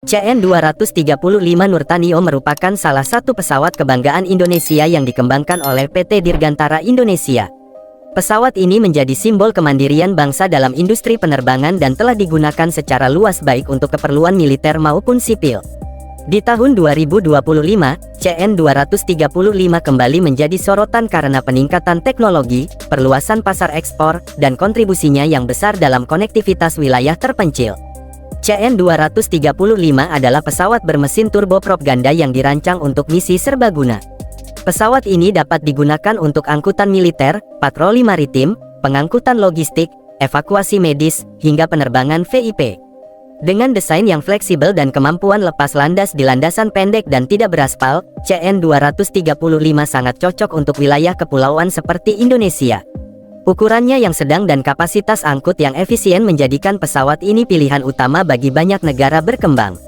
CN235 Nurtanio merupakan salah satu pesawat kebanggaan Indonesia yang dikembangkan oleh PT Dirgantara Indonesia. Pesawat ini menjadi simbol kemandirian bangsa dalam industri penerbangan dan telah digunakan secara luas baik untuk keperluan militer maupun sipil. Di tahun 2025, CN235 kembali menjadi sorotan karena peningkatan teknologi, perluasan pasar ekspor, dan kontribusinya yang besar dalam konektivitas wilayah terpencil. CN235 adalah pesawat bermesin turboprop ganda yang dirancang untuk misi serbaguna. Pesawat ini dapat digunakan untuk angkutan militer, patroli maritim, pengangkutan logistik, evakuasi medis, hingga penerbangan VIP. Dengan desain yang fleksibel dan kemampuan lepas landas di landasan pendek dan tidak beraspal, CN235 sangat cocok untuk wilayah kepulauan seperti Indonesia. Ukurannya yang sedang dan kapasitas angkut yang efisien menjadikan pesawat ini pilihan utama bagi banyak negara berkembang.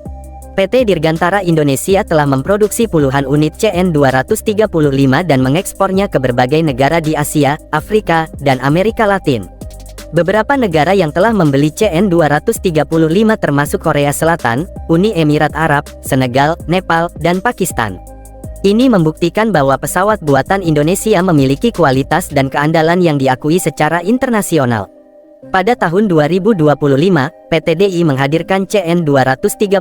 PT Dirgantara Indonesia telah memproduksi puluhan unit CN235 dan mengekspornya ke berbagai negara di Asia, Afrika, dan Amerika Latin. Beberapa negara yang telah membeli CN235 termasuk Korea Selatan, Uni Emirat Arab, Senegal, Nepal, dan Pakistan. Ini membuktikan bahwa pesawat buatan Indonesia memiliki kualitas dan keandalan yang diakui secara internasional. Pada tahun 2025, PT DI menghadirkan CN235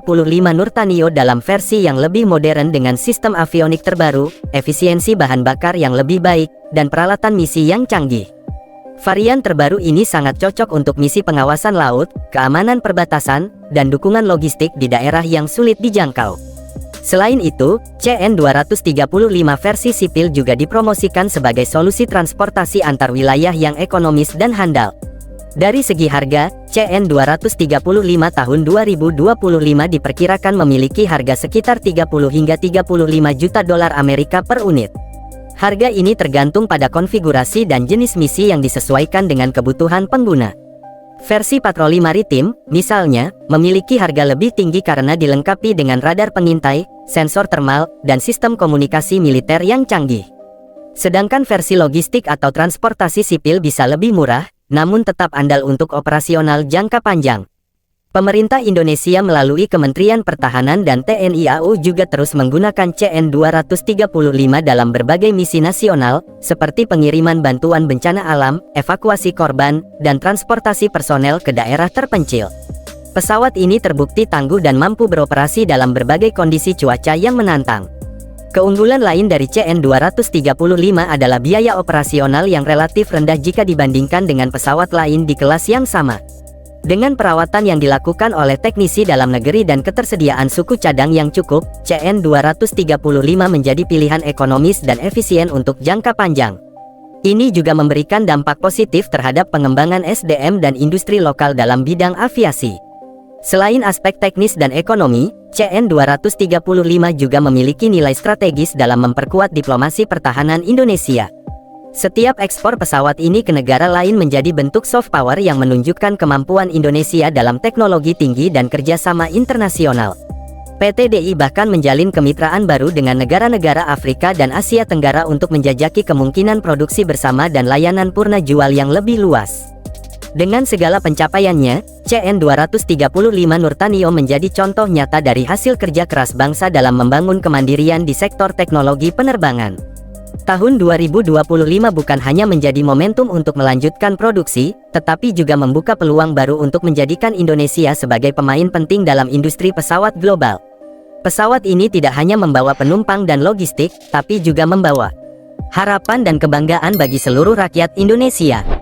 Nurtanio dalam versi yang lebih modern dengan sistem avionik terbaru, efisiensi bahan bakar yang lebih baik, dan peralatan misi yang canggih. Varian terbaru ini sangat cocok untuk misi pengawasan laut, keamanan perbatasan, dan dukungan logistik di daerah yang sulit dijangkau. Selain itu, CN235 versi sipil juga dipromosikan sebagai solusi transportasi antar wilayah yang ekonomis dan handal. Dari segi harga, CN235 tahun 2025 diperkirakan memiliki harga sekitar 30 hingga 35 juta dolar Amerika per unit. Harga ini tergantung pada konfigurasi dan jenis misi yang disesuaikan dengan kebutuhan pengguna. Versi patroli maritim, misalnya, memiliki harga lebih tinggi karena dilengkapi dengan radar pengintai, sensor termal, dan sistem komunikasi militer yang canggih. Sedangkan versi logistik atau transportasi sipil bisa lebih murah, namun tetap andal untuk operasional jangka panjang. Pemerintah Indonesia melalui Kementerian Pertahanan dan TNI AU juga terus menggunakan CN235 dalam berbagai misi nasional, seperti pengiriman bantuan bencana alam, evakuasi korban, dan transportasi personel ke daerah terpencil. Pesawat ini terbukti tangguh dan mampu beroperasi dalam berbagai kondisi cuaca yang menantang. Keunggulan lain dari CN235 adalah biaya operasional yang relatif rendah jika dibandingkan dengan pesawat lain di kelas yang sama. Dengan perawatan yang dilakukan oleh teknisi dalam negeri dan ketersediaan suku cadang yang cukup, CN235 menjadi pilihan ekonomis dan efisien untuk jangka panjang. Ini juga memberikan dampak positif terhadap pengembangan SDM dan industri lokal dalam bidang aviasi. Selain aspek teknis dan ekonomi, CN235 juga memiliki nilai strategis dalam memperkuat diplomasi pertahanan Indonesia. Setiap ekspor pesawat ini ke negara lain menjadi bentuk soft power yang menunjukkan kemampuan Indonesia dalam teknologi tinggi dan kerjasama internasional. PT DI bahkan menjalin kemitraan baru dengan negara-negara Afrika dan Asia Tenggara untuk menjajaki kemungkinan produksi bersama dan layanan purna jual yang lebih luas. Dengan segala pencapaiannya, CN235 Nurtanio menjadi contoh nyata dari hasil kerja keras bangsa dalam membangun kemandirian di sektor teknologi penerbangan. Tahun 2025 bukan hanya menjadi momentum untuk melanjutkan produksi, tetapi juga membuka peluang baru untuk menjadikan Indonesia sebagai pemain penting dalam industri pesawat global. Pesawat ini tidak hanya membawa penumpang dan logistik, tapi juga membawa harapan dan kebanggaan bagi seluruh rakyat Indonesia.